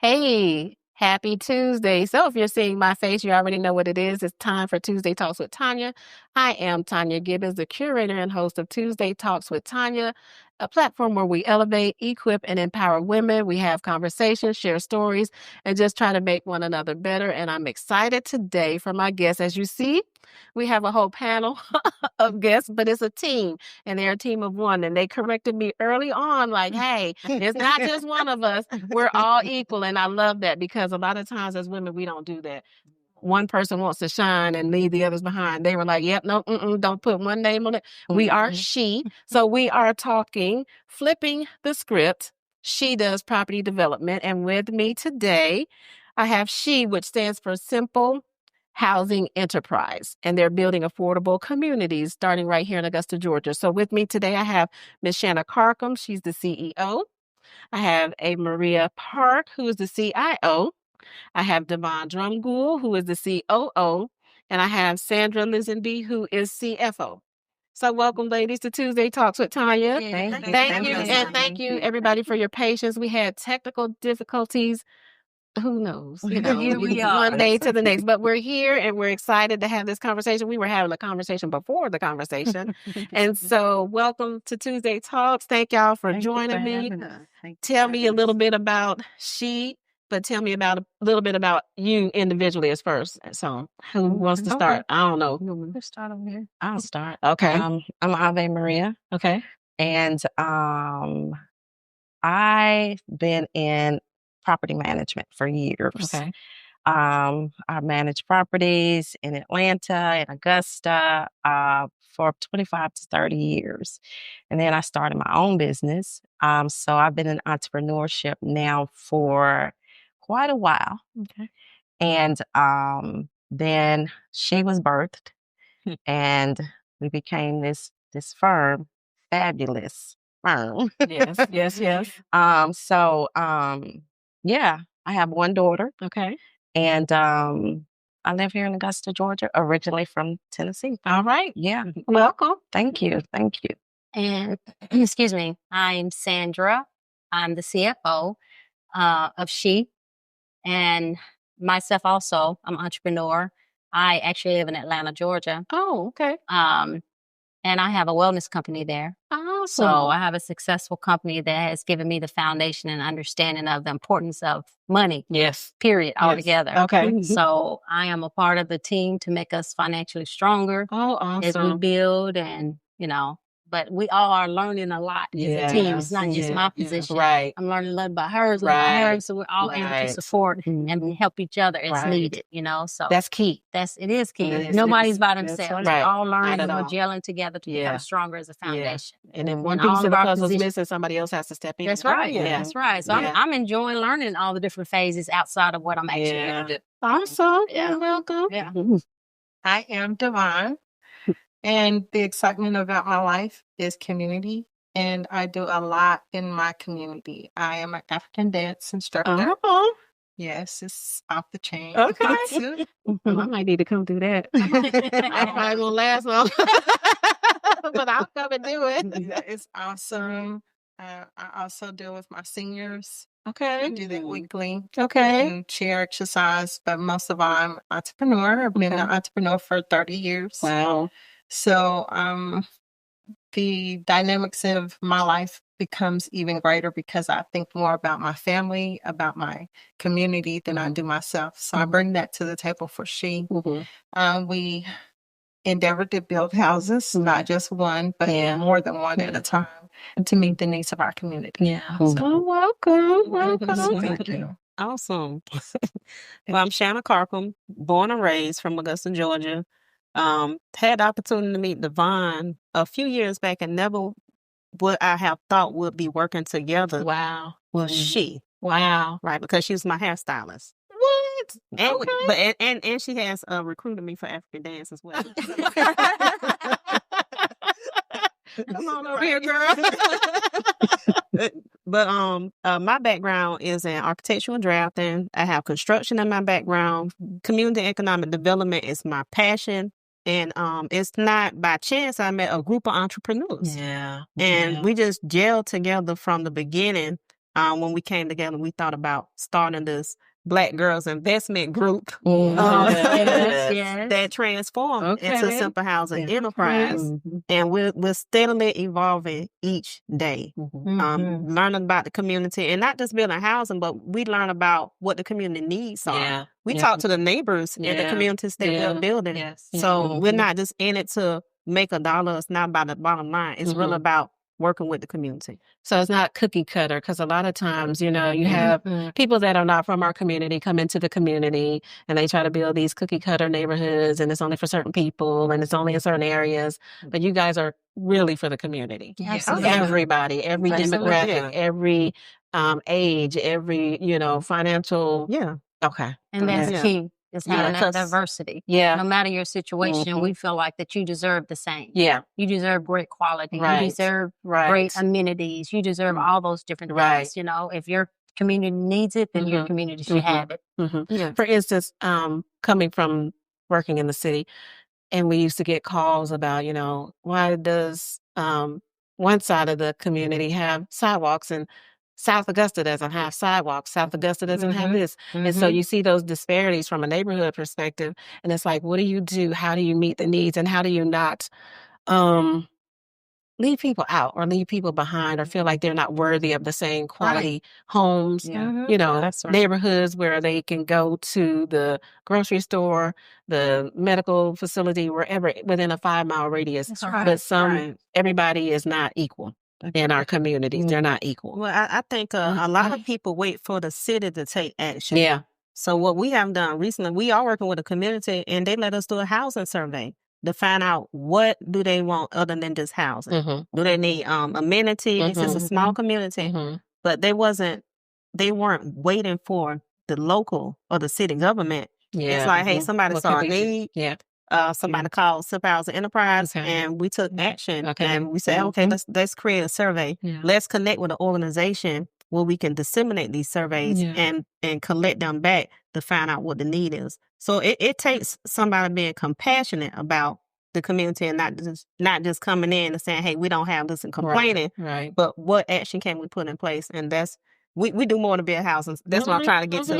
Hey, happy Tuesday. So if you're seeing my face, you already know what it is. It's time for Tuesday Talks with Tonia. I am Tonia Gibbons, the curator and host of Tuesday Talks with Tonia, a platform where we elevate, equip, and empower women. We have conversations, share stories, and just try to make one another better. And I'm excited today for my guests. As you see, we have a whole panel of guests, but it's a team, and they're a team of one. And they corrected me early on, like, hey, it's not just one of us. We're all equal. And I love that because a lot of times as women, we don't do that. One person wants to shine and leave the others behind. They were like, yep, no, don't put one name on it. We are she. So we are talking, flipping the script. She does property development. And with me today, I have SHE, which stands for Simple Housing Enterprise. And they're building affordable communities starting right here in Augusta, Georgia. So with me today, I have Ms. Shanna Carcom. She's the CEO. I have a Maria Park, who is the CIO. I have Devon Drumgoole, who is the COO. And I have Sandra Lisenby, who is CFO. So welcome, ladies, to Tuesday Talks with Tonia. Thank you. And thank you, everybody, for your patience. We had technical difficulties. Who knows? Here we are. One day to the next. But we're here and we're excited to have this conversation. We were having a conversation before the conversation. And so welcome to Tuesday Talks. Thank y'all for joining me. Tell me a little bit about SHE, but tell me about a little bit about you individually as first. So who wants to start? I don't know. Who start over here? I'll start. Okay. I'm Ave Maria. Okay. And I've been in property management for years. Okay. I managed properties in Atlanta, in Augusta, for 25 to 30 years. And then I started my own business. So I've been in entrepreneurship now for quite a while. Okay. And then SHE was birthed and we became this firm, fabulous firm. Yes. Yeah, I have one daughter. Okay. And I live here in Augusta, Georgia, originally from Tennessee. All right. Yeah. Welcome. Thank you. And excuse me, I'm Sandra. I'm the CFO of SHE. And myself also, I'm an entrepreneur. I actually live in Atlanta, Georgia. Oh, okay. And I have a wellness company there. Awesome. So I have a successful company that has given me the foundation and understanding of the importance of money. Yes. Period. Altogether. Okay. So I am a part of the team to make us financially stronger Oh, awesome. as we build and, but we all are learning a lot as a team. It's not just my position. Right. I'm learning a lot about hers, so we're all able to support and help each other as needed, So that's key. It is key. Nobody's by themselves. Right. We're all learning and we're gelling together to become stronger as a foundation. Yeah. And then one piece of the puzzle is missing, somebody else has to step in. That's right. Yeah. That's right. So I'm enjoying learning all the different phases outside of what I'm actually going to do. Awesome. Yeah. Welcome. Yeah. I am Devon. And the excitement about my life is community. And I do a lot in my community. I am an African dance instructor. Oh. Yes, it's off the chain. Okay. I might need to come do that. I probably won't last long. But I'll come and do it. Yeah, it's awesome. I also deal with my seniors. Okay. I do that weekly. Okay. And chair exercise. But most of all, I'm an entrepreneur. I've been an entrepreneur for 30 years. Wow. So the dynamics of my life becomes even greater because I think more about my family, about my community than I do myself. So I bring that to the table for SHE. We endeavor to build houses, not just one, but more than one at a time to meet the needs of our community. Yeah. So welcome. Thank you. Awesome. Well, I'm Shanna Carcom, born and raised from Augusta, Georgia. Had the opportunity to meet Devon a few years back and never would I have thought would be working together. Wow. Was SHE. Wow. Right, because she was my hairstylist. What? And and she has recruited me for African dance as well. Come on over here, girl. But my background is in architectural drafting. I have construction in my background. Community economic development is my passion. And it's not by chance I met a group of entrepreneurs. Yeah. And we just gelled together from the beginning. when we came together, we thought about starting this Black Girls Investment Group Yes. that transformed into Simple Housing Enterprise. And we're steadily evolving each day, learning about the community and not just building housing, but we learn about what the community needs are. We talk to the neighbors in the communities that we're building. So we're not just in it to make a dollar. It's not about the bottom line. It's really about working with the community. So it's not cookie cutter, because a lot of times, you know, you have people that are not from our community come into the community and they try to build these cookie cutter neighborhoods, and it's only for certain people and it's only in certain areas. But you guys are really for the community. Everybody, every demographic, every age, every, you know, financial. Okay. And that's key. Is having that diversity. No matter your situation, we feel like that you deserve the same. You deserve great quality. You deserve great amenities. You deserve all those different things. You know, if your community needs it, then your community should have it. For instance, coming from working in the city, and we used to get calls about, you know, why does one side of the community have sidewalks and South Augusta doesn't have sidewalks. South Augusta doesn't have this. And so you see those disparities from a neighborhood perspective. And it's like, what do you do? How do you meet the needs? And how do you not leave people out or leave people behind or feel like they're not worthy of the same quality homes, you know, neighborhoods where they can go to the grocery store, the medical facility, wherever within a 5-mile radius. But everybody is not equal. In our communities, they're not equal. Well, I think a lot of people wait for the city to take action. So what we have done recently, we are working with a community, and they let us do a housing survey to find out what do they want other than just housing. Do they need amenities? It's a small community, but they weren't waiting for the local or the city government. It's like, hey, somebody saw a need. Somebody called Simple Housing Enterprise, and we took action. And we said, okay, let's create a survey. Let's connect with an organization where we can disseminate these surveys and collect them back to find out what the need is. So it takes somebody being compassionate about the community and not just coming in and saying, hey, we don't have this and complaining. But what action can we put in place? And that's we do more than build houses. That's what I'm trying to get to.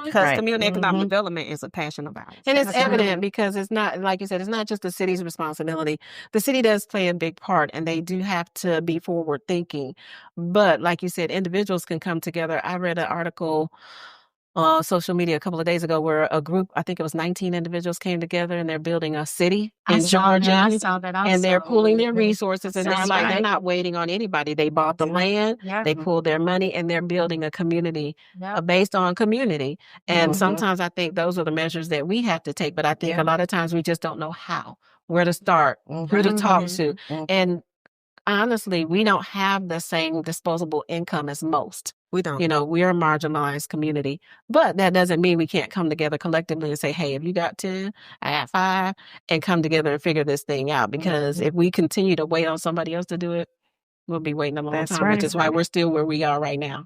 Because community economic development is a passion about it. And it's evident because it's not, like you said, it's not just the city's responsibility. The city does play a big part, and they do have to be forward thinking. But like you said, individuals can come together. I read an article on social media a couple of days ago where a group, I think it was 19 individuals, came together and they're building a city in Georgia. I saw that also. And they're pooling their resources, and it's like they're not waiting on anybody. They bought the land, they pulled their money, and they're building a community based on community. And sometimes I think those are the measures that we have to take. But I think a lot of times we just don't know how, where to start, who to talk to. And honestly, we don't have the same disposable income as most. We don't. You know, we are a marginalized community, but that doesn't mean we can't come together collectively and say, hey, if you got 10, I got 5, and come together and figure this thing out. Because if we continue to wait on somebody else to do it, we'll be waiting a long time, which is why we're still where we are right now.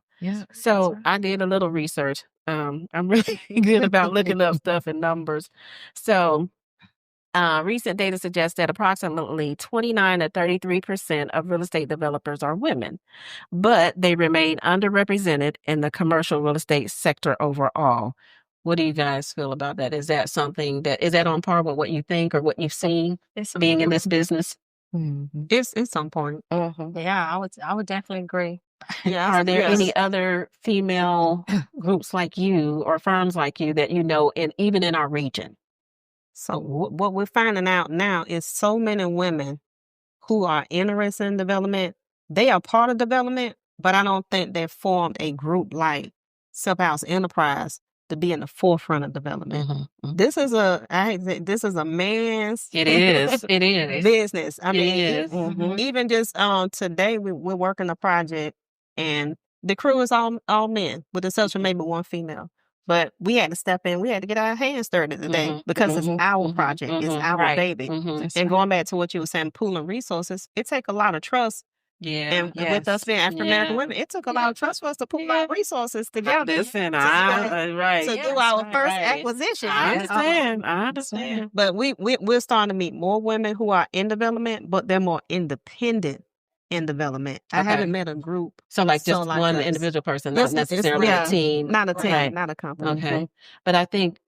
So I did a little research. I'm really good about looking up stuff and numbers. So recent data suggests that approximately 29 to 33% of real estate developers are women, but they remain underrepresented in the commercial real estate sector overall. What do you guys feel about that? Is that something is that on par with what you think or what you've seen being in this business? It's on point. Yeah, I would definitely agree. Are there any other female groups like you or firms like you that you know, even in our region? So what we're finding out now is so many women who are interested in development, they are part of development, but I don't think they've formed a group like Simple Housing Enterprise to be in the forefront of development. This is a man's business. I mean, even just today we're working a project, and the crew is all men with the exception of maybe one female. But we had to step in. We had to get our hands dirty today because it's our project. It's our baby. And going back to what you were saying, pooling resources, it takes a lot of trust. And with us being African-American women, it took a lot of trust for us to pool our resources together to do our first acquisition. I understand. But we're starting to meet more women who are in development, but they're more independent in development. I Okay. haven't met a group. So like just like one us. individual person, not Just- necessarily yeah, a team. Not a team, Okay. not a company. Okay. But I think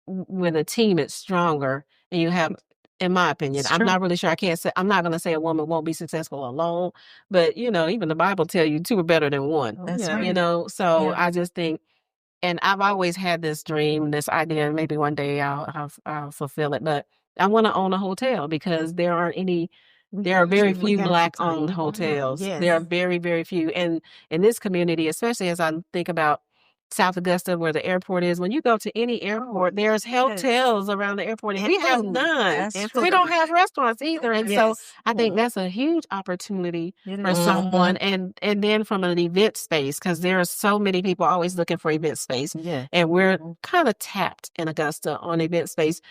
with a team, it's stronger, and you have, in my opinion, It's I'm true. not really sure. I'm not going to say a woman won't be successful alone, but even the Bible tell you two are better than one. That's right. So Yeah. I just think, and I've always had this dream, this idea, maybe one day I'll fulfill it, but I want to own a hotel because there are very few Black-owned hotels. Yes. There are very, very few. And in this community, especially as I think about South Augusta, where the airport is, when you go to any airport, there's hotels around the airport, and we have none. That's true. We don't have restaurants either. And so Yes. I think that's a huge opportunity It for is. someone. And then from an event space, because there are so many people always looking for event space. Yeah. And we're kind of tapped in Augusta on event space,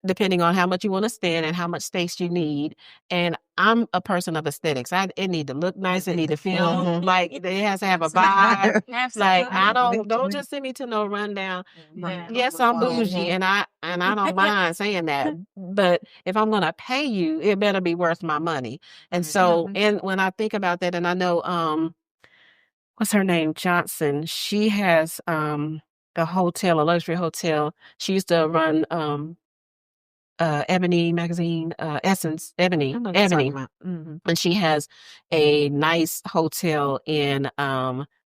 depending on how much you want to spend and how much space you need. And I'm a person of aesthetics. It need to look nice. It need to feel like it has to have a vibe. Like don't just send me to no rundown. Yes, I'm bougie, and I don't mind saying that. But if I'm gonna pay you, it better be worth my money. And so, and when I think about that, and I know what's her name, Johnson, she has a hotel, a luxury hotel. She used to run Ebony magazine, Essence, Ebony, Mm-hmm. and she has a nice hotel in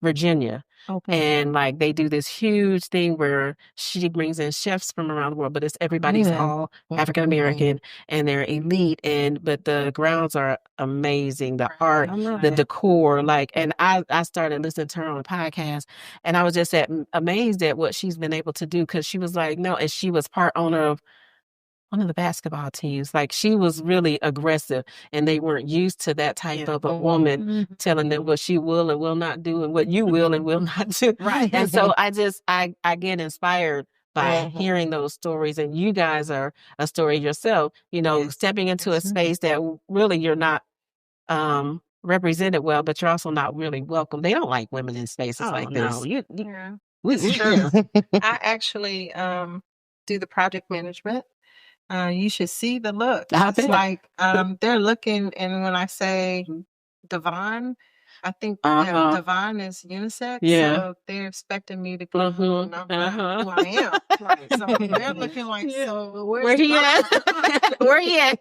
Virginia. Okay. And like they do this huge thing where she brings in chefs from around the world, but it's everybody's all African American and they're elite. But the grounds are amazing, the art, the decor, and I started listening to her on a podcast, and I was just amazed at what she's been able to do, because she was like, no, and she was part owner of one of the basketball teams. Like, she was really aggressive, and they weren't used to that type of a woman telling them what she will and will not do and what you will and will not do. Right. And so I get inspired by hearing those stories, and you guys are a story yourself, stepping into a space that really you're not represented well, but you're also not really welcome. They don't like women in spaces like this. Sure. I actually do the project management. You should see the look. It's like they're looking, and when I say Devon, I think Devon is unisex. Yeah. So they're expecting me to go, and I'm not who I am. Right. So they're looking like, so Where he at? Where he at?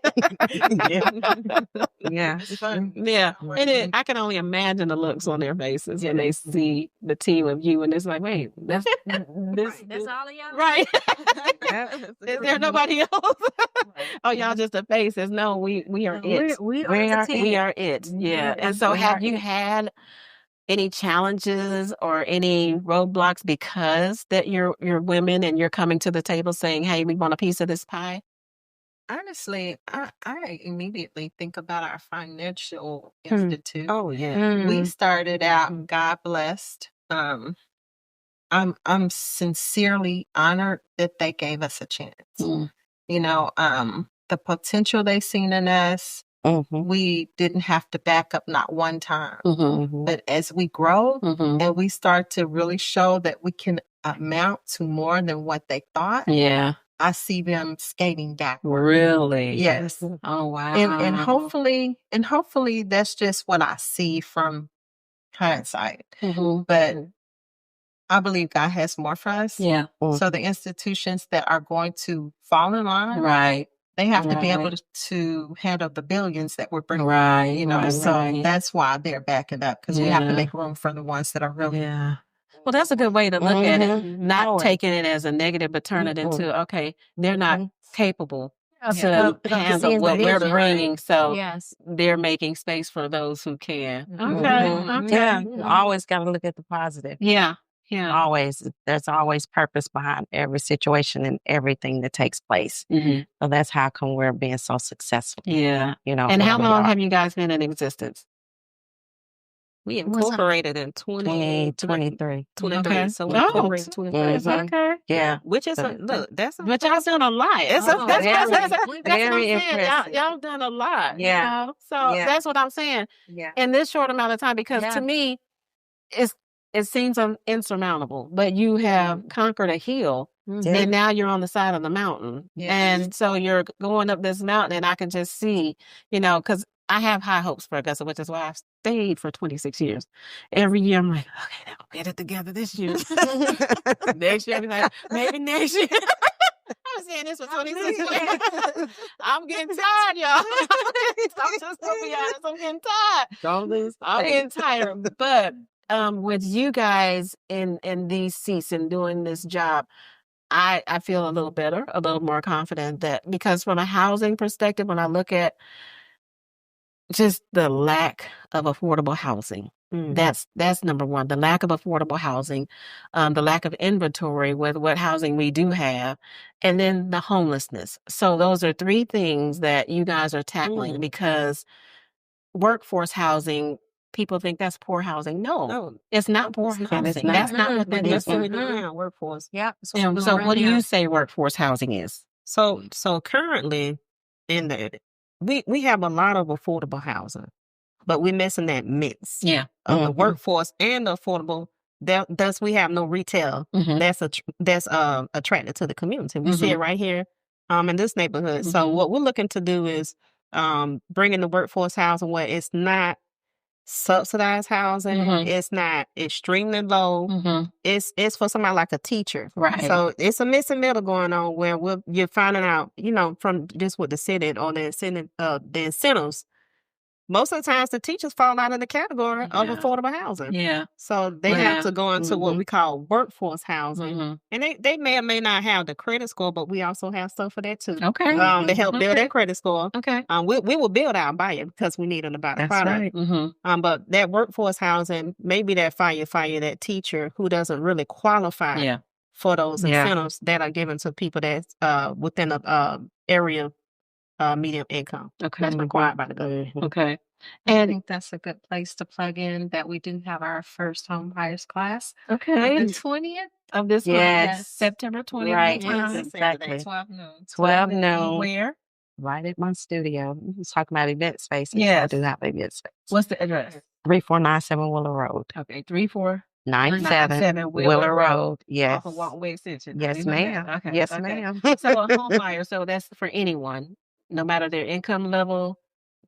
Yeah. It's fun. Yeah. And I can only imagine the looks on their faces when they see the team of you, and it's like, wait, that's That's all of y'all? right. Is there nobody else? Oh, y'all just the faces. No, we are it. We are the team. We are it. Yeah. And so have you had any challenges or any roadblocks because that you're women and you're coming to the table saying, hey, we want a piece of this pie? Honestly, I immediately think about our financial institute. Oh yeah. We started out, God blessed. I'm sincerely honored that they gave us a chance. The potential they seen in us, we didn't have to back up not one time. But as we grow and we start to really show that we can amount to more than what they thought, I see them skating backward. Really? Yes. Oh wow. And hopefully that's just what I see from hindsight. But I believe God has more for us. Yeah. So the institutions that are going to fall in line, Right. they have to be able to handle the billions that we're bringing. Right. So that's why they're backing up, because we have to make room for the ones that are really. Yeah. Well, that's a good way to look at it. Not taking it as a negative, but turn it into, okay, they're not capable to handle what we're bringing. So they're making space for those who can. Okay. Yeah. You always got to look at the positive. Yeah. Yeah. Always. There's always purpose behind every situation and everything that takes place. So that's how come we're being so successful. Yeah. And how long have you guys been in existence? We incorporated in 2023. 23. So we incorporated in 23. Okay. Yeah. Which is but y'all done a lot. That's what I'm saying. Y'all done a lot. Yeah. So that's what I'm saying. Yeah. In this short amount of time, because to me, it seems insurmountable, but you have conquered a hill, and now you're on the side of the mountain. And so you're going up this mountain, and I can just see, because I have high hopes for Augusta, which is why I've stayed for 26 years. Every year I'm like, okay, I'll get it together this year. Next year I'll be like, maybe next year. I was saying this for 26 years. I'm getting tired, y'all. I'm just gonna be honest. I'm getting tired. Don't lose. I'm getting tired. But with you guys in these seats and doing this job, I feel a little better, a little more confident that because from a housing perspective, when I look at just the lack of affordable housing, that's number one. The lack of affordable housing, the lack of inventory with what housing we do have, and then the homelessness. So those are three things that you guys are tackling because workforce housing, people think that's poor housing. No, it's not poor housing. That's not what that is. Workforce. Yeah. So what do you say workforce housing is? So currently in we have a lot of affordable housing, but we're missing that mix of the workforce and the affordable. Thus, we have no retail that's attracted to the community. We see it right here in this neighborhood. So what we're looking to do is bring in the workforce housing where it's not subsidized housing. It's not extremely low. It's for somebody like a teacher. Right. So it's a missing middle going on where you're finding out, from just with the city or the incentives. Most of the times the teachers fall out of the category of affordable housing. Yeah. So they have to go into what we call workforce housing. And they may or may not have the credit score, but we also have stuff for that too. Okay. To help build their credit score. Okay. We will build our buyer because we need them to buy the product. Right. But that workforce housing, maybe that firefighter, that teacher who doesn't really qualify for those incentives that are given to people that's within a area medium income. Okay. That's required by the government. Okay. I think that's a good place to plug in that we do have our first home buyers class. Okay. The 20th of this month. Yes. September 20th. Right. Yes. Exactly. 12 noon. 12 noon. Where? Right at my studio. He's talking about event space. Yes. I do have event space. What's the address? 3497 Willow Road. Okay. 3497 97 Willow Road. Yes. Off of Walkway Extension. Yes, ma'am. Okay. Yes, okay. ma'am. So a home buyer, so that's for anyone, no matter their income level.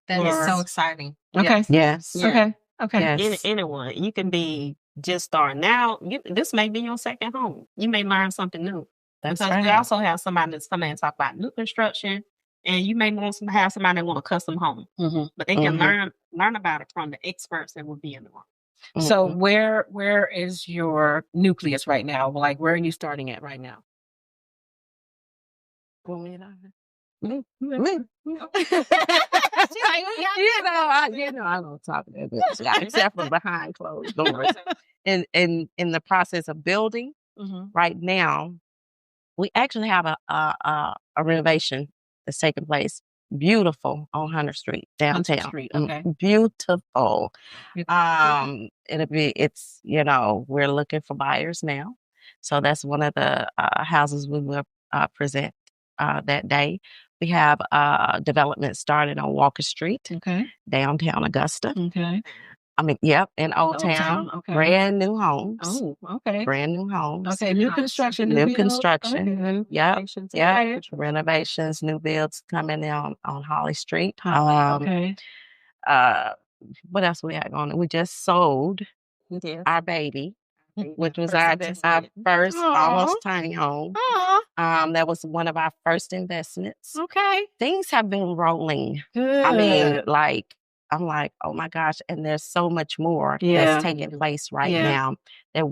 That is so exciting. Okay. Yes. Okay. Okay. Yes. Anyone. You can be just starting out. This may be your second home. You may learn something new. That's because right. we also have somebody that's coming and talk about new construction. And you may want to have somebody that want a custom home. But they can learn about it from the experts that will be in the room. So where is your nucleus right now? Like, where are you starting at right now? Me. I don't talk that much, except for behind closed doors. And in the process of building right now, we actually have a renovation that's taking place. Beautiful on Hunter Street, downtown. Okay. Beautiful. We're looking for buyers now. So that's one of the houses we will present that day. We have development started on Walker Street, downtown Augusta. Okay. In Old Town. Okay. Brand new homes. Oh, okay. Brand new homes. Okay, new construction. New build. construction. Okay. Yep. Renovations, new builds coming in on Holly Street. Okay. What else we had going on? We just sold our baby, which was our first almost tiny home. That was one of our first investments. Okay. Things have been rolling. Good. I mean, I'm like, oh my gosh, and there's so much more that's taking place right now that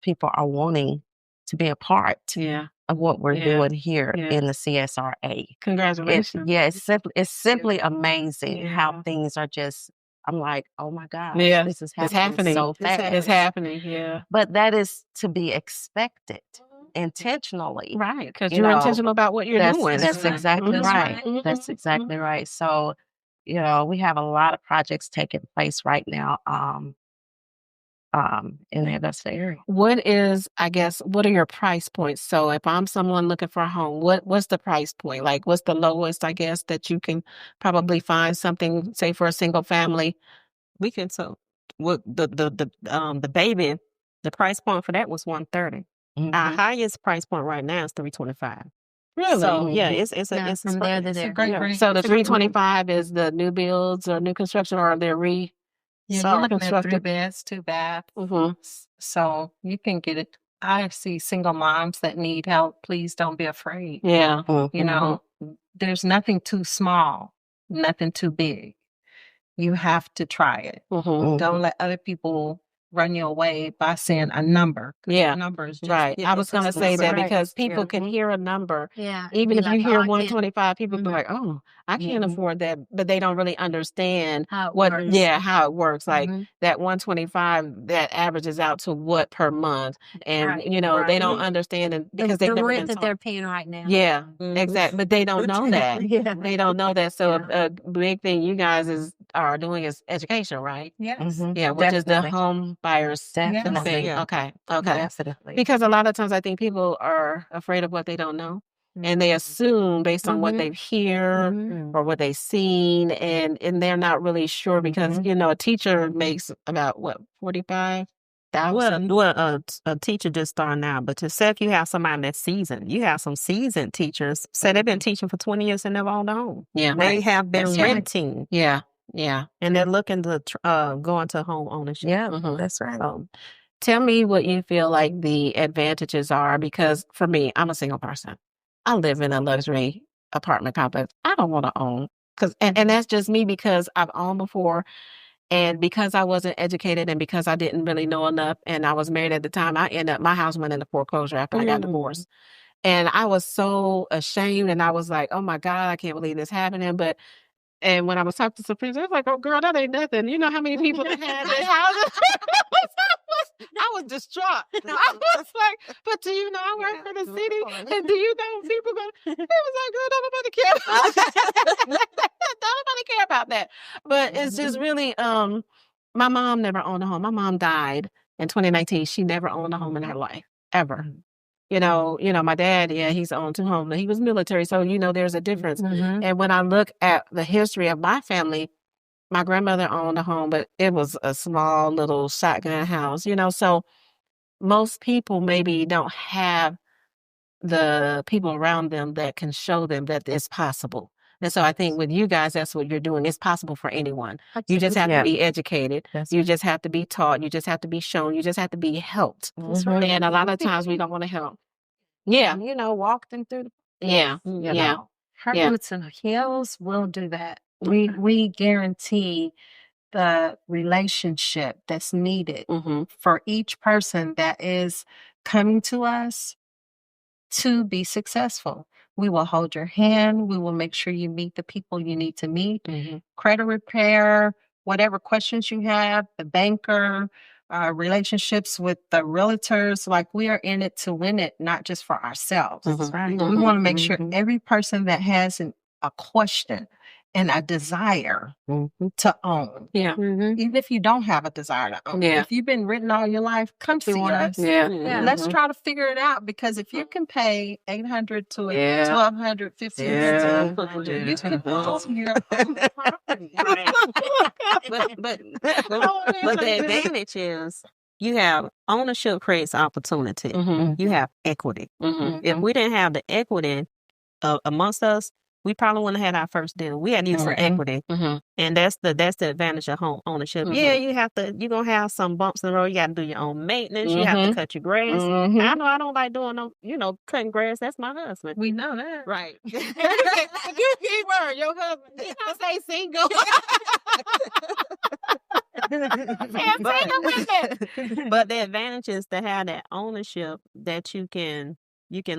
people are wanting to be a part of what we're doing here in the CSRA. Congratulations. It's simply amazing how things are just. I'm like, oh my gosh, this is happening so fast. It's happening, yeah. But that is to be expected intentionally. Right, because you're intentional about what you're doing. That's exactly right. That's exactly right. So, we have a lot of projects taking place right now in the Augusta area. What are your price points? So if I'm someone looking for a home, what's the price point? Like, what's the lowest, I guess, that you can probably find something, say, for a single family? We can, so what the baby, the price point for that was $130. Our highest price point right now is $325. Really? So yeah, it's Yeah, a from there to It's a there. great Yeah. rate. So the 325 is the new builds or new construction, or they're Yeah, so you're looking at 3 constructed. beds, 2 baths. Mm-hmm. So you can get it. I see single moms that need help. Please don't be afraid. Yeah. You know, there's nothing too small, nothing too big. You have to try it. Mm-hmm. Don't let other people run you away by saying a number. 'Cause Yeah. a number is just Right. I was it's going to just say that right. because people Yeah. can hear a number. Yeah. Even Be if you like, hear "Oh, I can't." 125, people be Mhm. like, oh, I can't Mhm. afford that. But they don't really understand How it what, works. how it works. Like Mhm. that 125, that averages out to what per month. And, Right. they don't understand it because The they've never been rent that taught. they're paying right now. Yeah, Mhm. exactly. But they don't know that. Yeah. They don't know that. So Yeah. a big thing you guys are doing is education, right? Yes. Yeah, which is the Definitely. home buyers Definitely. thing. Yeah. Okay. Definitely. Because a lot of times I think people are afraid of what they don't know. And they assume based on what Mhm. they hear Mhm. or what they've seen, and they're not really sure because a teacher makes about what, 45,000. Well, a teacher just starting out, but to say if you have somebody that's seasoned, you have some seasoned teachers. Say they've been teaching for 20 years and never owned a home. Yeah. They have been That's right. renting, Yeah. and they're looking to go into home ownership. Yeah, Mhm. that's right. So, Tell me what you feel like the advantages are, because for me, I'm a single person. I live in a luxury apartment complex. I don't want to own and that's just me because I've owned before, and because I wasn't educated and because I didn't really know enough, and I was married at the time, my house went into foreclosure after I got divorced. And I was so ashamed, and I was like, oh my God, I can't believe this happening. And when I was talking to some friends, they was like, oh, girl, that ain't nothing. You know how many people that had their houses? I was distraught. I was like, but do you know I work for the city? And do you know people go, it was like, girl, don't nobody care about that. Don't nobody care about that. But it's just really, my mom never owned a home. My mom died in 2019. She never owned a home in her life, ever. My dad, he's owned 2 homes. He was military, so there's a difference. And when I look at the history of my family, my grandmother owned a home, but it was a small little shotgun house, so most people maybe don't have the people around them that can show them that it's possible. And so I think with you guys, that's what you're doing. It's possible for anyone. You just have to be educated. You just have to be taught. You just have to be shown. You just have to be helped. And a lot of times we don't want to help. Yeah. Walk them through the Yeah. Yeah. Her Yeah. Roots and Hills will do that. We guarantee the relationship that's needed Mm-hmm. for each person that is coming to us to be successful. We will hold your hand. We will make sure you meet the people you need to meet. Mm-hmm. Credit repair, whatever questions you have, the banker, relationships with the realtors. Like, we are in it to win it, not just for ourselves. Mhm. right. We want to make sure every person that has a question and a desire to own, Yeah. even if you don't have a desire to own, Yeah. if you've been written all your life, come see us. Yeah. Let's try to figure it out, because if you can pay $800 to Yeah. $1,200, $1,500, Yeah. you can own your own property. but the advantage is you have ownership creates opportunity. Mm-hmm. You have equity. Mm-hmm. If we didn't have the equity amongst us, we probably wouldn't have had our first deal. We had to use some equity, Mm-hmm. and that's the advantage of home ownership. Mhm. Yeah, you're gonna have some bumps in the road. You got to do your own maintenance. You have to cut your grass. Mhm. I know I don't like doing cutting grass. That's my husband. We know that. Right. You keep word, your husband. Did not say single. But the advantage is to have that ownership that you can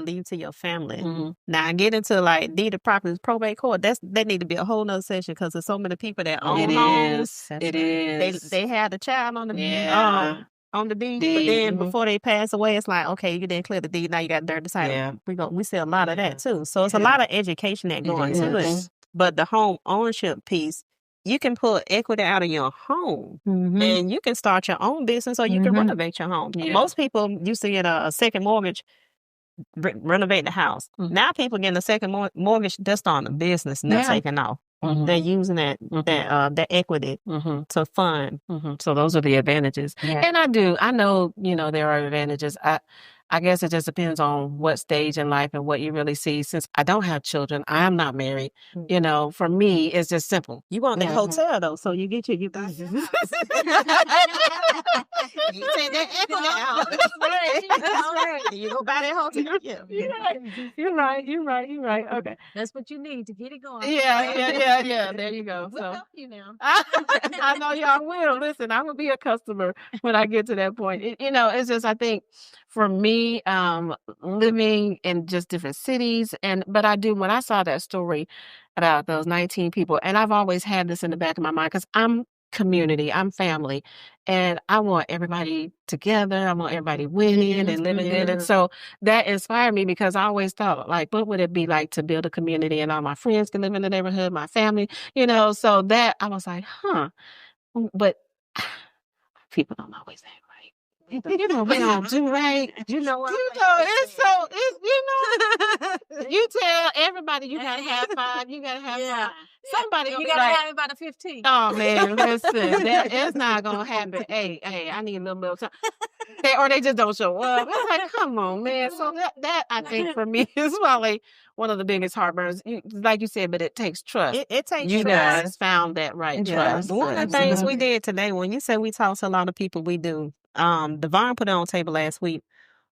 leave to your family. Mhm. Now I get into like deed of property, probate court. That need to be a whole nother session, because there's so many people that own homes. It is. They had a child on the on the deed, but Deed. then before they pass away, it's like, okay, you didn't clear the deed, now you got dirt decided. Yeah. We see a lot of that too. So it's a lot of education that goes into it. is. But the home ownership piece, you can pull equity out of your home, and you can start your own business, or you can renovate your home. Yeah. Most people used to get a second mortgage, renovate the house. Now people getting a second mortgage, they're starting a business and they're taking off. They're using that equity to fund. So those are the advantages. Yeah. And I know, there are advantages. I guess it just depends on what stage in life and what you really see. Since I don't have children, I am not married. You know, for me, it's just simple. You want that hotel though, so you get you got you take that equity out. You go buy that hotel. You're right. Okay. That's what you need to get it going. Yeah. There you go. We'll So help you now. I know y'all will. Listen, I'm gonna be a customer when I get to that point. It's just I think for me, living in just different cities, but I do when I saw that story about those 19 people, and I've always had this in the back of my mind because I'm community, I'm family, and I want everybody together. I want everybody winning and living good, and so that inspired me because I always thought, like, what would it be like to build a community and all my friends can live in the neighborhood, my family, so that I was like, but people don't always act right. We don't do right. You know what? You tell everybody you gotta have fun. You gotta have fun. Somebody You gotta have it by the 15th. Oh man, listen, it's not gonna happen. Hey, I need a little more time. Or they just don't show up. It's like, come on, man. So that I think for me is probably one of the biggest heartburns. Like you said, but it takes trust. It takes you trust. guys found that right trust. One of the things we did today, when you said we talk to a lot of people, we do. Devon put it on the table last week.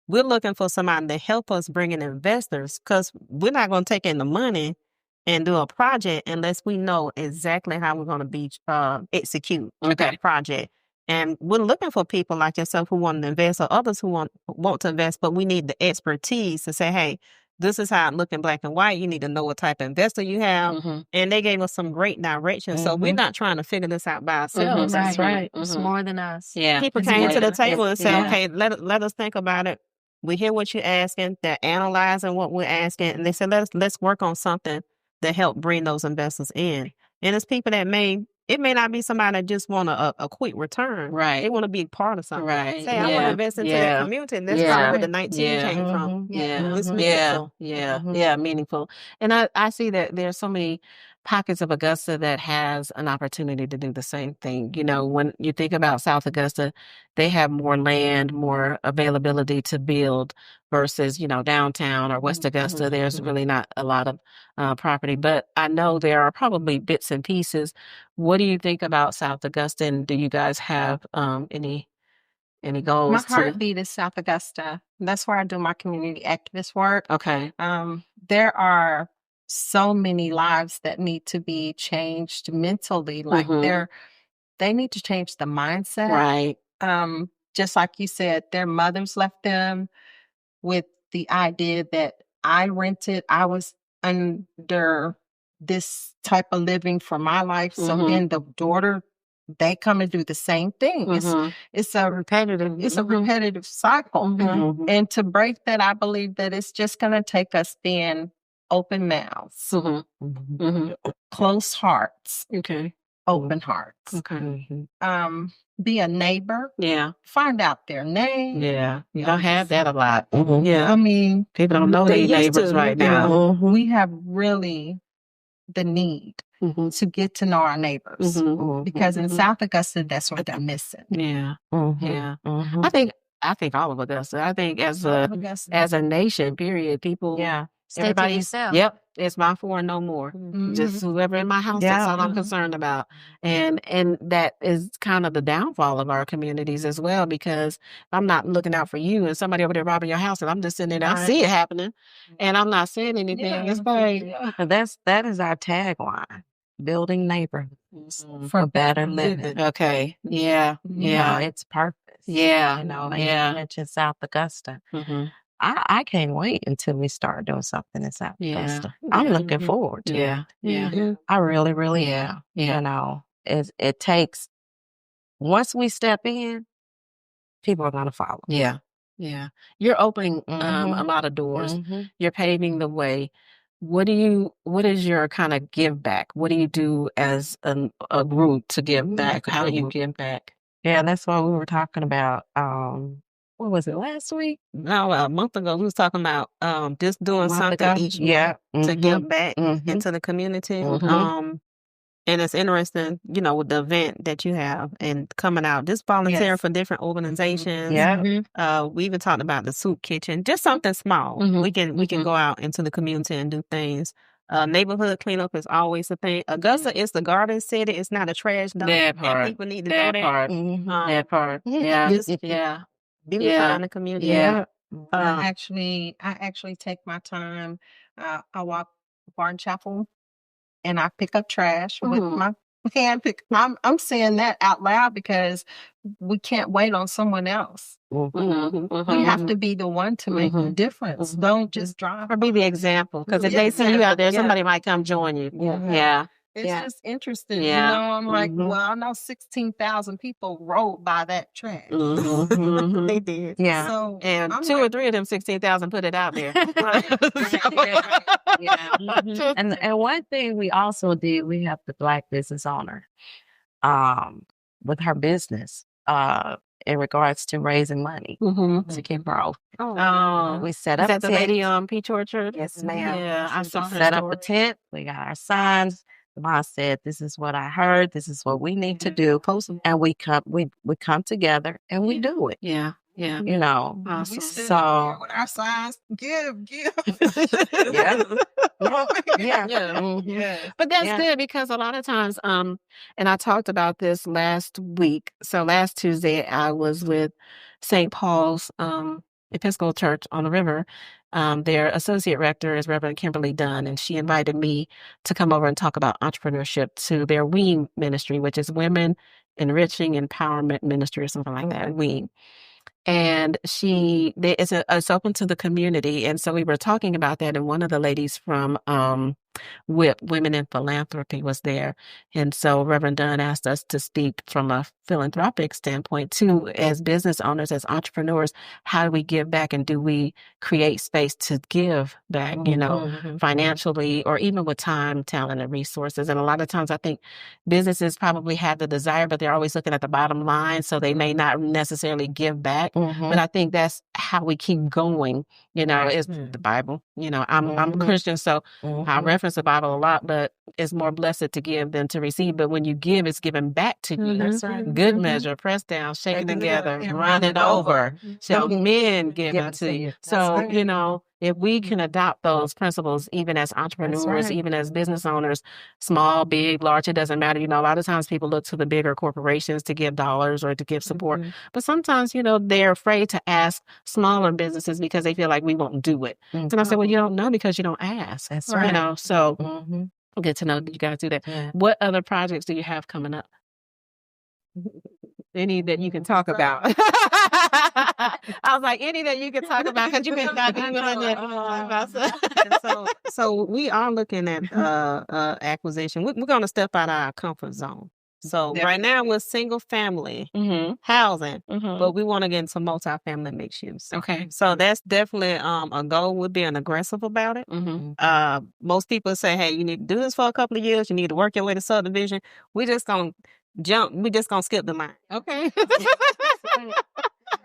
We're looking for somebody to help us bring in investors because we're not going to take in the money and do a project unless we know exactly how we're going to execute that project. And we're looking for people like yourself who want to invest or others who want to invest, but we need the expertise to say, hey, this is how it looks in black and white. You need to know what type of investor you have. And they gave us some great direction. So we're not trying to figure this out by ourselves. That's right. It's more than us. Yeah. People came to the table and said, okay, let us think about it. We hear what you're asking. They're analyzing what we're asking. And they said, let's work on something to help bring those investors in. And it's people that it may not be somebody that just want a quick return. Right. They want to be part of something. Right. Say, I want to invest into that community. And that's probably where the 19 came from. It's meaningful. Meaningful. And I see that there's so many pockets of Augusta that has an opportunity to do the same thing. When you think about South Augusta, they have more land, more availability to build versus, downtown or West Augusta. There's really not a lot of property, but I know there are probably bits and pieces. What do you think about South Augusta? And do you guys have any goals? My heartbeat is South Augusta. That's where I do my community activist work. Okay. There are so many lives that need to be changed mentally. Like they need to change the mindset. Right. Just like you said, their mothers left them with the idea that I was under this type of living for my life. So then the daughter, they come and do the same thing. It's a repetitive cycle. And to break that, I believe that it's just going to take us being open mouths, close hearts, open hearts. Be a neighbor. Yeah. Find out their name. Yeah. You don't have that a lot. Yeah. I mean, people don't know their neighbors right now. We have really the need to get to know our neighbors because in South Augusta, that's what they're missing. Yeah. Yeah. I think all of Augusta. I think as a nation, period, people. Yeah. Everybody, yourself. Yep, it's my four and no more. Just whoever in my house, that's all I'm concerned about. And that is kind of the downfall of our communities as well, because I'm not looking out for you and somebody over there robbing your house and I'm just sitting there, I see it happening and I'm not saying anything. It's like, that is our tagline, building neighborhoods for better living. Okay. Yeah. It's purpose. Yeah. You mentioned South Augusta. I can't wait until we start doing something in South Augusta. I'm looking forward to it. Yeah. I really, really am. It takes, once we step in, people are going to follow. Yeah. You're opening a lot of doors. You're paving the way. What is your kind of give back? What do you do as a group to give back? How do you give back? Yeah, that's what we were talking about. What was it, last week? No, a month ago, we was talking about just doing something each month to give back into the community. And it's interesting, you know, with the event that you have and coming out, just volunteering for different organizations. Yeah. We even talked about the soup kitchen, just something small. We can go out into the community and do things. Neighborhood cleanup is always a thing. Augusta is the garden city. It's not a trash dump. That part. People need to That know part. That part. Yeah. Yeah. beautifying the community. Yeah. I actually take my time. I walk Barn Chapel and I pick up trash with my hand pick. I'm saying that out loud because we can't wait on someone else. We have to be the one to make the difference. Don't just drive. Or be the example. Because if they see you out there, somebody might come join you. Yeah. It's just interesting. You know, I'm like, well, I know 16,000 people rode by that trash. They did. Yeah. So, And I'm 2 like- or 3 of them 16,000 put it out there. Yeah. And one thing we also did, we have the Black business owner with her business in regards to raising money to keep growth. We set Is up that the a tent. lady on Peach Orchard? Yes, ma'am. Yeah, I saw her Set up a story. tent. We got our signs. The boss said, "This is what I heard. This is what we need to do." And we come together and we do it. Yeah. Yeah. You know. Awesome. We stood So- up there with our signs, give. Yeah. Yeah. Yeah. But that's Yeah. good because a lot of times, and I talked about this last week. So last Tuesday, I was with St. Paul's Episcopal Church on the River. Their associate rector is Reverend Kimberly Dunn, and she invited me to come over and talk about entrepreneurship to their WEAM ministry, which is Women Enriching Empowerment Ministry or something like that, WEAM. And it's open to the community. And so we were talking about that. And one of the ladies from WIP, Women in Philanthropy, was there. And so Reverend Dunn asked us to speak from a philanthropic standpoint too, as business owners, as entrepreneurs, how do we give back and do we create space to give back, you know, financially or even with time, talent, and resources. And a lot of times I think businesses probably have the desire, but they're always looking at the bottom line. So they may not necessarily give back. But I think that's how we keep going, you know, is the Bible. You know, I'm a Christian, so I reference the Bible a lot, but it's more blessed to give than to receive. But when you give, it's given back to you. That's right. Good measure, pressed down, shaken together, and running over, shall men give Give it it to to you. you. So, right. you know, if we can adopt those principles, even as entrepreneurs, right. even as business owners, small, big, large, it doesn't matter. You know, a lot of times people look to the bigger corporations to give dollars or to give support. But sometimes, you know, they're afraid to ask smaller businesses because they feel like we won't do it. And I said, well, you don't know because you don't ask. That's You right. know, so Mm-hmm. good to know that you guys do that. Yeah. What other projects do you have coming up? Any that you can talk about? I was like, any that you can talk about because you can not So we are looking at acquisition. We're going to step out of our comfort zone. So right now we're single family housing, but we want to get into multifamily mixed use. Okay. So that's definitely a goal. We're being aggressive about it. Most people say, hey, you need to do this for a couple of years. You need to work your way to subdivision. We just gonna jump. We just gonna skip the line. Okay.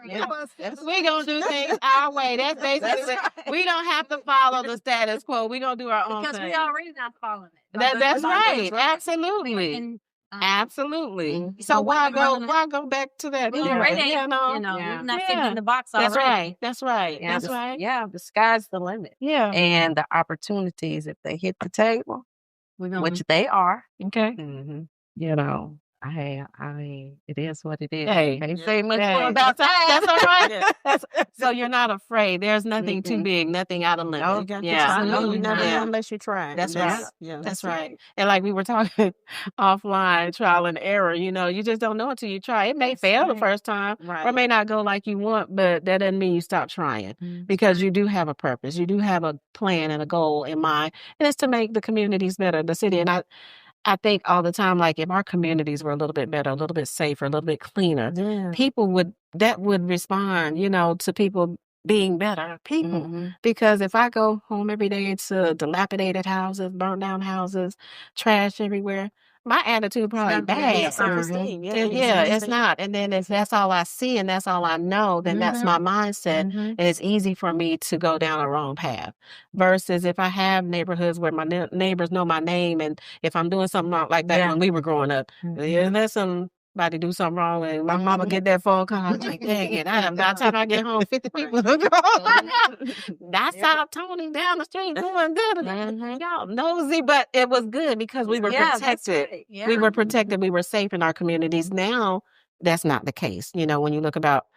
We're going to do things our way. That's basically we don't have to follow the status quo. We're going to do our own Because thing. we already not following it. That's right. Absolutely. And, Absolutely. So why go back to that? we already, You know? we're not Yeah. fitting in the box already. That's right. That's right. Yeah, That's right. Yeah, the sky's the limit. Yeah. And the opportunities, if they hit the table, We're gonna, which they are, Okay. you know, I mean, it is what it is. Hey. Can't say much Hey. more about that. That's all right. So you're not afraid. There's nothing too big, nothing out of limit. You got to Yeah. try. No, you never Yeah. know unless you try. That's And right. Yeah, That's right. And like we were talking offline, trial and error, you know, you just don't know until you try. It may fail the first time or it may not go like you want, but that doesn't mean you stop trying because you do have a purpose. You do have a plan and a goal in mind. And it's to make the communities better, the city. And I think all the time, like if our communities were a little bit better, a little bit safer, a little bit cleaner, people would respond, you know, to people being better people. Because if I go home every day to dilapidated houses, burnt down houses, trash everywhere, my attitude probably bad. Self-esteem. It's not. And then if that's all I see and that's all I know, then that's my mindset. And it's easy for me to go down a wrong path. Versus if I have neighborhoods where my neighbors know my name, and if I'm doing something like that when we were growing up, unless somebody do something wrong and my mama get that phone call, I'm like, dang it, by the time I get home, 50 people are gone. That's how Tony down the street doing good. Y'all nosy, but it was good because we were protected. Right. Yeah. We were protected. We were safe in our communities. Now, that's not the case. You know, when you look about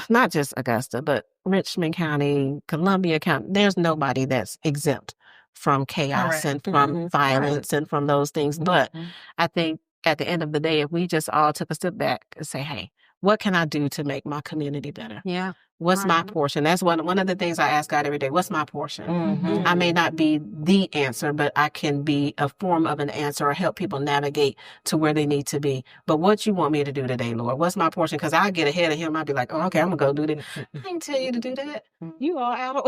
not just Augusta, but Richmond County, Columbia County, there's nobody that's exempt from chaos and from violence and from those things. But I think at the end of the day, if we just all took a step back and say, hey, what can I do to make my community better? Yeah. What's my portion? That's one of the things I ask God every day. What's my portion? I may not be the answer, but I can be a form of an answer or help people navigate to where they need to be. But what you want me to do today, Lord? What's my portion? Because I get ahead of him. I'd be like, oh, okay, I'm going to go do this. I didn't tell you to do that. You all out of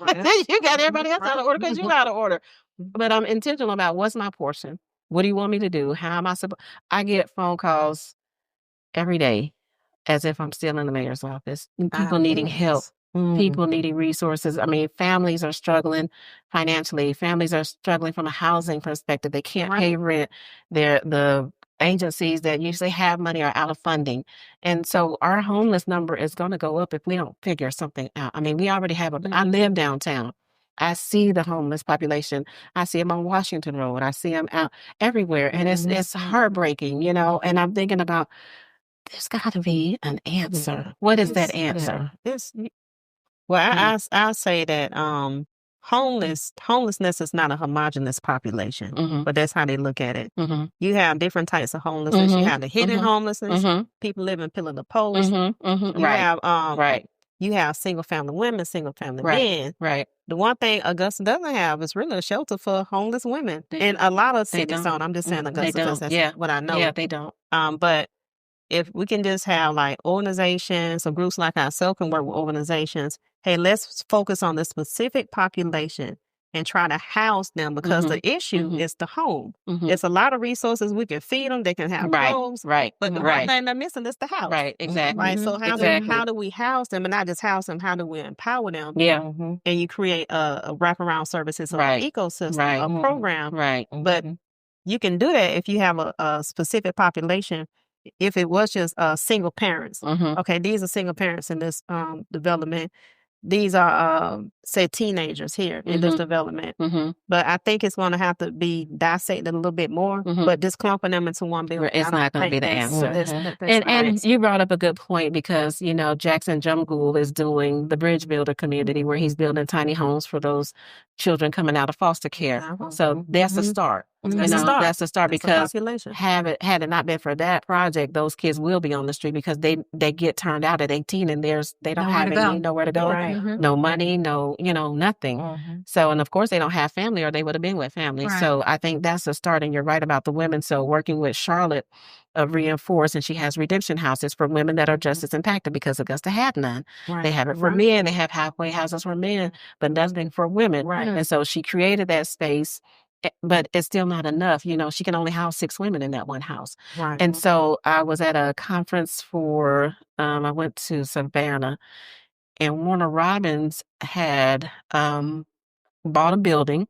order. You got everybody else out of order because you out of order. But I'm intentional about what's my portion. What do you want me to do? How am I supposed? I get phone calls every day as if I'm still in the mayor's office. People needing help. People needing resources. I mean, families are struggling financially. Families are struggling from a housing perspective. They can't pay rent. The agencies that usually have money are out of funding. And so our homeless number is going to go up if we don't figure something out. I mean, we already have I live downtown. I see the homeless population. I see them on Washington Road. I see them out everywhere. And it's heartbreaking, you know, and I'm thinking about, there's got to be an answer. What is that answer? I'll say that homelessness is not a homogenous population, but that's how they look at it. You have different types of homelessness. You have the hidden homelessness. People living pillar to post. You have single family women, single family men. Right. The one thing Augusta doesn't have is really a shelter for homeless women. And a lot of cities don't. I'm just saying Augusta because that's what I know. Yeah, they don't. But if we can just have like organizations or groups like ourselves can work with organizations, hey, let's focus on the specific population and try to house them because the issue is the home. It's a lot of resources. We can feed them. They can have clothes. But the one thing they're missing is the house. Right, exactly. Right. So how do we house them and not just house them? How do we empower them? Yeah. And you create a wraparound services or an ecosystem, a program. Right. But you can do that if you have a specific population. If it was just single parents, okay, these are single parents in this development. These are, say, teenagers here in this development. But I think it's going to have to be dissected a little bit more. But just clumping them into one building, it's not going to be the answer. And you brought up a good point because, you know, Jackson Jumgool is doing the Bridge Builder community where he's building tiny homes for those children coming out of foster care. So that's a start. That's a start because had it not been for that project, those kids will be on the street because they get turned out at 18 and they don't have nowhere to go. No money, nothing. So, and of course they don't have family or they would have been with family. So I think that's a start, and you're right about the women. So working with Charlotte of Reinforce, and she has redemption houses for women that are just as impacted because Augusta had none. They have it for men. They have halfway houses for men, but nothing for women. And so she created that space. But it's still not enough. You know, she can only house 6 women in that one house. And so I was at a conference I went to Savannah, and Warner Robins had bought a building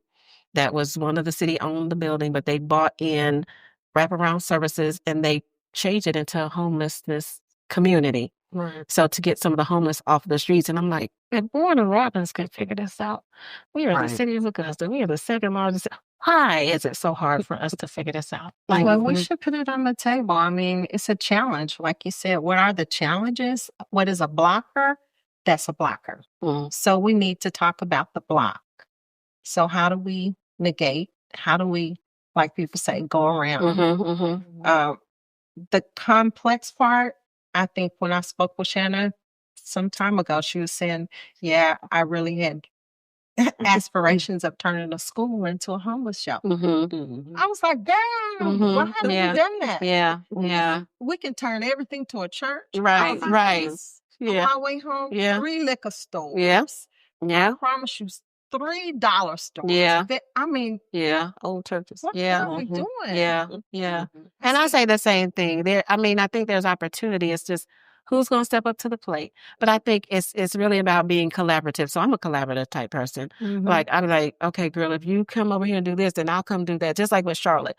that was one of the city owned the building, but they bought in wraparound services and they changed it into a homelessness community. So to get some of the homeless off the streets. And I'm like, if Warner Robins could figure this out, we are the city of Augusta. We are the second largest. Why is it so hard for us to figure this out? Well, we should put it on the table. I mean, it's a challenge. Like you said, what are the challenges? What is a blocker? That's a blocker. So we need to talk about the block. So how do we negate? How do we, like people say, go around? The complex part, I think when I spoke with Shanna some time ago, she was saying, yeah, I really had aspirations of turning a school into a homeless shelter. I was like, damn, why haven't we done that? Yeah. We can turn everything to a church. Right. On my way home, 3 liquor stores. Yeah. I promise you, $3 stores. Yeah. I mean, Yeah. Old churches. what Yeah. are we doing? Yeah. Yeah. And I say the same thing. I think there's opportunity. It's just who's going to step up to the plate. But I think it's really about being collaborative. So I'm a collaborative type person. Like, I'm like, okay, girl, if you come over here and do this, then I'll come do that. Just like with Charlotte.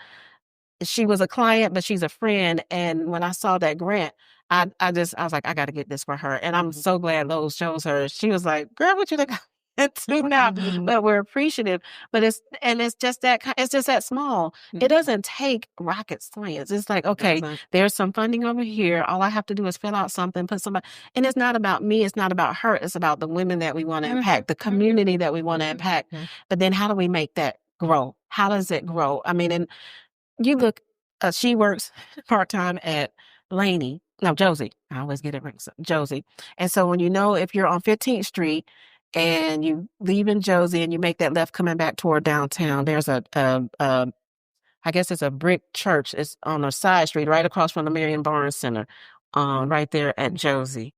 She was a client, but she's a friend. And when I saw that grant, I was like, I got to get this for her. And I'm so glad Lowe's chose her. She was like, girl, what you think into now? But we're appreciative. But it's just that small. It doesn't take rocket science. It's like, okay, there's some funding over here. All I have to do is fill out something, put somebody, and it's not about me. It's not about her. It's about the women that we want to impact, the community that we want to impact. But then how do we make that grow? How does it grow? I mean, and you look, she works part-time at Josie. I always get it mixed up. Josie. And so when if you're on 15th Street and you leave in Josie and you make that left coming back toward downtown, there's I guess it's a brick church. It's on a side street right across from the Marion Barnes Center, right there at Josie.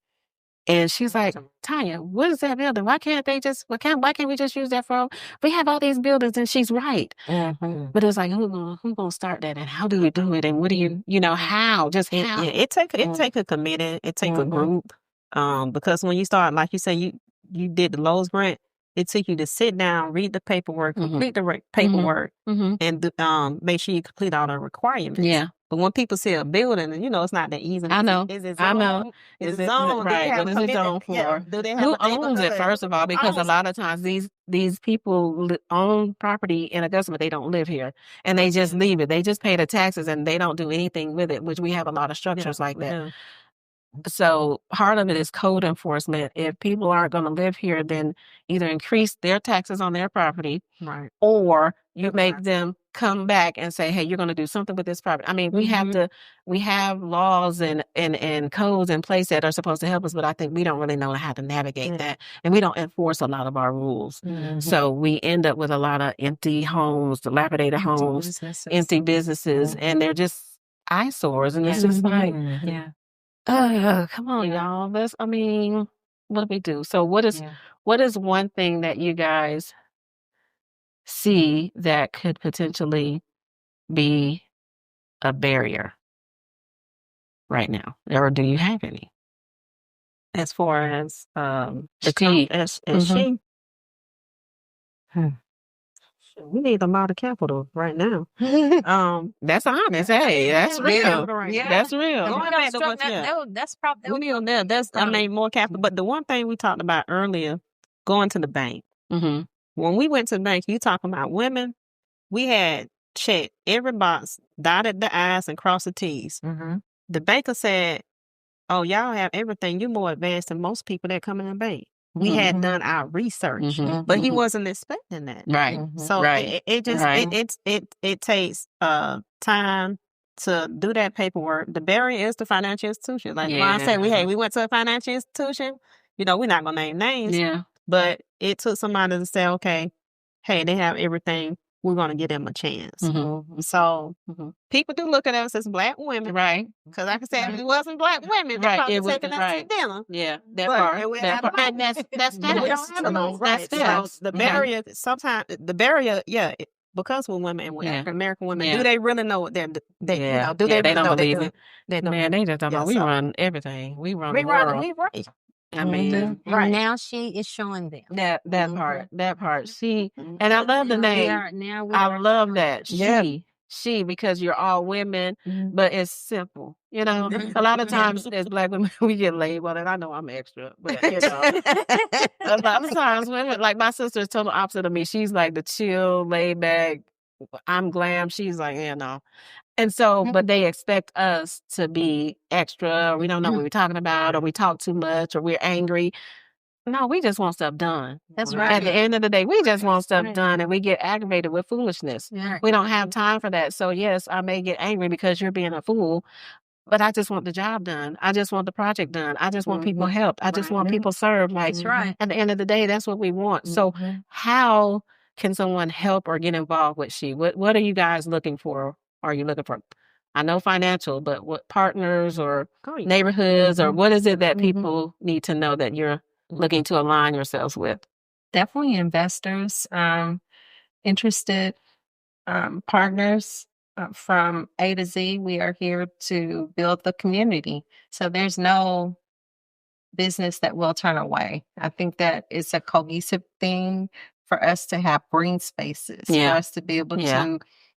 And she's like, Tonia, what is that building? Why can't we just use that for? We have all these buildings, and she's right. But it's like, who's gonna start that, and how do we do it, and what do how? Just how? It take a committee, it take a group, because when you start, like you say, you did the Lowe's grant, it took you to sit down, read the paperwork, complete the paperwork, and make sure you complete all the requirements. Yeah. But when people see a building, and it's not that easy. I know. Is it I zoned? know. Is it zoned? Right. What is it zoned for? Yeah. Do they have Who a owns it, neighborhood? first of all? Because a lot of times these people own property in Augusta, but they don't live here. And they just leave it. They just pay the taxes and they don't do anything with it, which we have a lot of structures like that. Yeah. So part of it is code enforcement. If people aren't going to live here, then either increase their taxes on their property, Right, or you make them come back and say, hey, you're going to do something with this property. I mean, we have laws and codes in place that are supposed to help us, but I think we don't really know how to navigate that. And we don't enforce a lot of our rules. So we end up with a lot of empty homes, dilapidated homes, empty businesses, and they're just eyesores. And it's just like, come on, y'all. What do we do? So what is one thing that you guys see that could potentially be a barrier right now? Or do you have any? as far as The key. she. We need a lot of capital right now. That's honest. Hey, that's real. Yeah. That's real. Going back to what, That's probably we need that. That's more capital. But the one thing we talked about earlier, going to the bank. Mm-hmm. When we went to the bank, you talking about women, we had checked every box, dotted the I's and crossed the T's. The banker said, oh, y'all have everything. You're more advanced than most people that come in the bank. We had done our research, but he wasn't expecting that. Right. So it takes time to do that paperwork. The barrier is the financial institution. Like Ron said, we went to a financial institution. We're not gonna name names. Yeah. But it took somebody to say, okay, hey, they have everything. We're going to give them a chance. So people do look at us as Black women. Right. Because like I said, if it wasn't Black women, they're probably taking us to dinner. Yeah, that part. And that's So the barrier, sometimes, because we're women and we're African American women, do they really know what they're doing? Do they don't know believe it. They don't. Man, they just don't know. We run everything. We run the world. I mean, and now she is showing them that part. See, and I love the name. I love that. She, because you're all women, but it's simple. A lot of times as Black women, we get labeled, and I know I'm extra, but a lot of times women, like my sister is total opposite of me. She's like the chill, laid back. I'm glam. She's like, no. And so, but they expect us to be extra, or we don't know what we're talking about, or we talk too much, or we're angry. No, we just want stuff done. That's right. At the end of the day, we just want stuff done, and we get aggravated with foolishness. Yeah. We don't have time for that. So yes, I may get angry because you're being a fool, but I just want the job done. I just want the project done. I just want people helped. I just want people served. Like, that's right. At the end of the day, that's what we want. So how can someone help or get involved with She? What are you guys looking for? Are you looking for, I know financial, but what partners or neighborhoods or what is it that people need to know that you're looking to align yourselves with? definitely investors, interested partners from A to Z. We are here to build the community. So there's no business that will turn away. I think that it's a cohesive thing for us to have green spaces, for us to be able to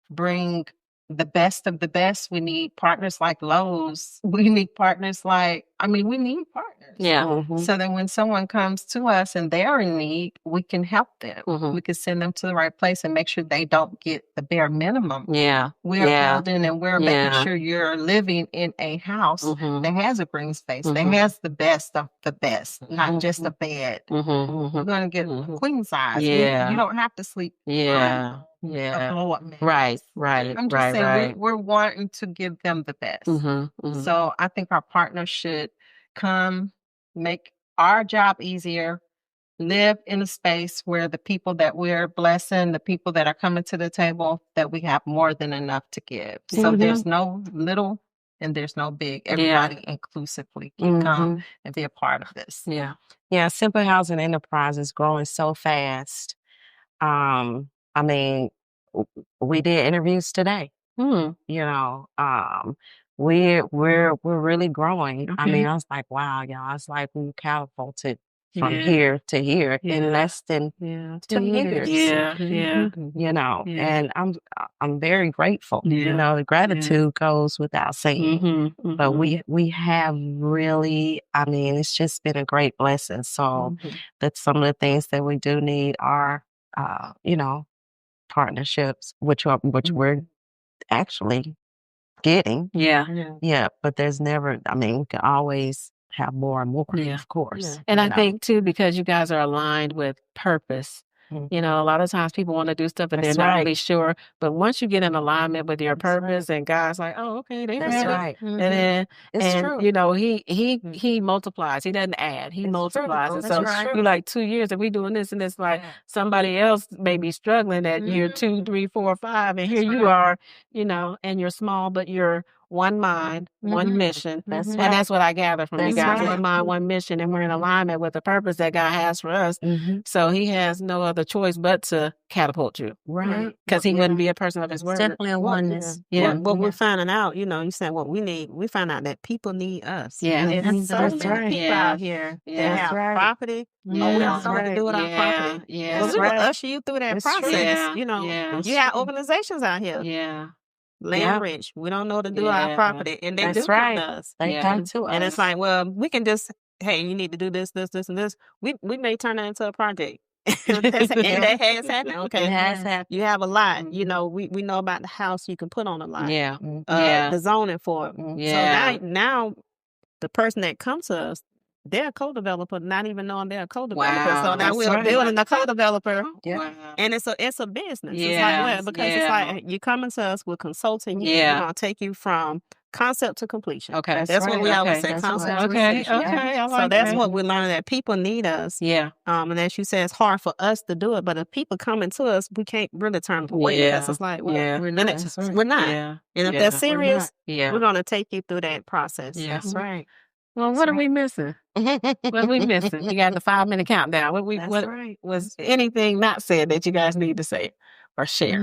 bring the best of the best. We need partners like Lowe's. We need partners we need partners. Yeah. So that when someone comes to us and they're in need, we can help them. We can send them to the right place and make sure they don't get the bare minimum. Yeah. We're building and we're making sure you're living in a house that has a green space, that has the best of the best, not just a bed. You're going to get a queen size. Yeah. You don't have to sleep. Yeah. A Yeah. blow-up mattress. Right. I'm just saying we're wanting to give them the best. So I think our partners should come, make our job easier, live in a space where the people that we're blessing, the people that are coming to the table, that we have more than enough to give. So there's no little and there's no big. Everybody inclusively can come and be a part of this. Yeah. Yeah, Simple Housing Enterprise is growing so fast. I mean, we did interviews today. You know, we're really growing. I mean, I was like, wow, y'all. It's like we catapulted from here to here in less than 2 years. You know, and I'm very grateful. You know, the gratitude goes without saying. But we have really, I mean, it's just been a great blessing. So that's some of the things that we do need are, you know, partnerships, which we're actually getting. Yeah. But there's never, I mean, we can always have more and more, of course. And I think too, because you guys are aligned with purpose, you know, a lot of times people want to do stuff and they're not really sure. But once you get in alignment with your purpose and God's like, oh, okay, they That's read right. it. And then, It's true. you know, he multiplies. He doesn't add. He multiplies. And so you're like 2 years and we doing this and it's like somebody else may be struggling at year 2, 3, 4, 5. And here you are, you know, and you're small, but you're one mind, one mission. That's And right. that's what I gather from you That's guys. right. One mind, one mission. And we're in alignment with the purpose that God has for us. So he has no other choice but to catapult you. Right. Because he wouldn't be a person of his word. Definitely a oneness. What we're finding out, you know, you said what we need. We find out that people need us. Yeah. There's so That's many right. people out here that have property. Yeah. We don't know what to do with our property. Yeah. Well, we will usher you through that That's true. process. Yeah. You know, Yeah. you have organizations out here. Yeah. Land rich. We don't know what to do with our property. And they That's do right. come to us. They come to us. And it's like, well, we can just, hey, you need to do this, this, this, and this. We may turn that into a project. And that has happened. Okay. It has happened. You have a lot. You know, we know about the house you can put on a lot. Yeah. The zoning for it. Yeah. So now the person that comes to us, they're a co-developer, not even knowing they're a co-developer. Wow. So now That's we're right. building a co-developer. Yeah. And it's a business. Yeah. It's like, well, because it's Yeah. like you coming to us with consulting. Yeah. We're going to take you from concept to completion. Okay. That's what we always say, That's concept right. to Okay. completion. Okay. I So like that's that. what we're learning, that people need us. Yeah. And as you say, it's hard for us to do it. But if people coming to us, we can't really turn them away because it's like, well, we're not. We're not. Yeah. And if Yeah. they're serious, Yeah. we're going to take you through that process. Yeah. That's right. Well, what are we missing? What are we missing? You got the 5-minute countdown. What right. was anything not said that you guys need to say or share?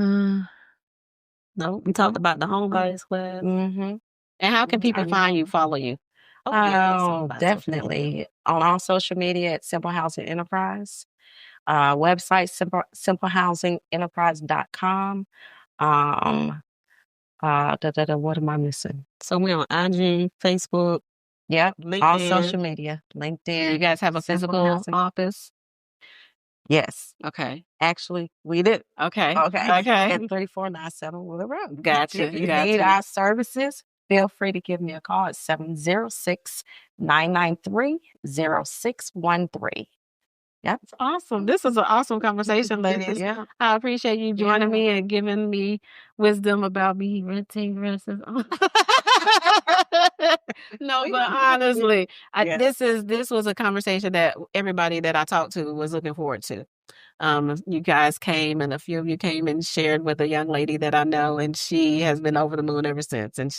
No, we talked about the home buyers club. And how can people find you, follow you? Oh, definitely. On all social media at Simple Housing Enterprise. Website, simplehousingenterprise.com. What am I missing? So we're on IG, Facebook, Yep. LinkedIn. All social media. LinkedIn. You guys have a Simple physical Housing. office? Yes. Okay. Actually, we do. Okay. Okay. Okay. At 3497 Wheeler Road. Gotcha. If you need our services, feel free to give me a call at 706-993-0613. Yep. That's awesome. This is an awesome conversation, ladies. Yeah. I appreciate you joining me and giving me wisdom about me renting versus. No, but honestly, this was a conversation that everybody that I talked to was looking forward to. You guys came, and a few of you came and shared with a young lady that I know, and she has been over the moon ever since. And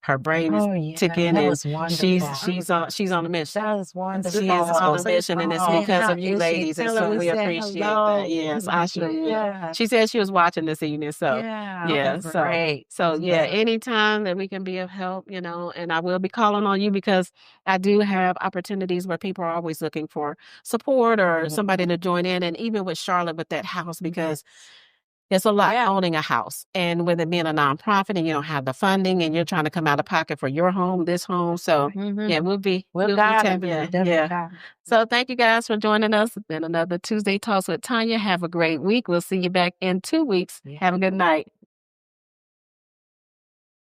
her brain is ticking, that and was wonderful. she's on a mission. That was wonderful. She is on a mission, and it's because of you ladies, and so we appreciate that. Yes, I sure will. Yeah. She said she was watching this evening, so Yeah, great. So anytime that we can be of help, and I will be calling on you because I do have opportunities where people are always looking for support or somebody to join in, and even with Charlotte with that house, because it's a lot owning a house, and with it being a nonprofit and you don't have the funding and you're trying to come out of pocket for your home, this home. So we'll be tapping in. Yeah. So thank you guys for joining us. It's been another Tuesday Talks with Tonia. Have a great week. We'll see you back in 2 weeks. Have a good night.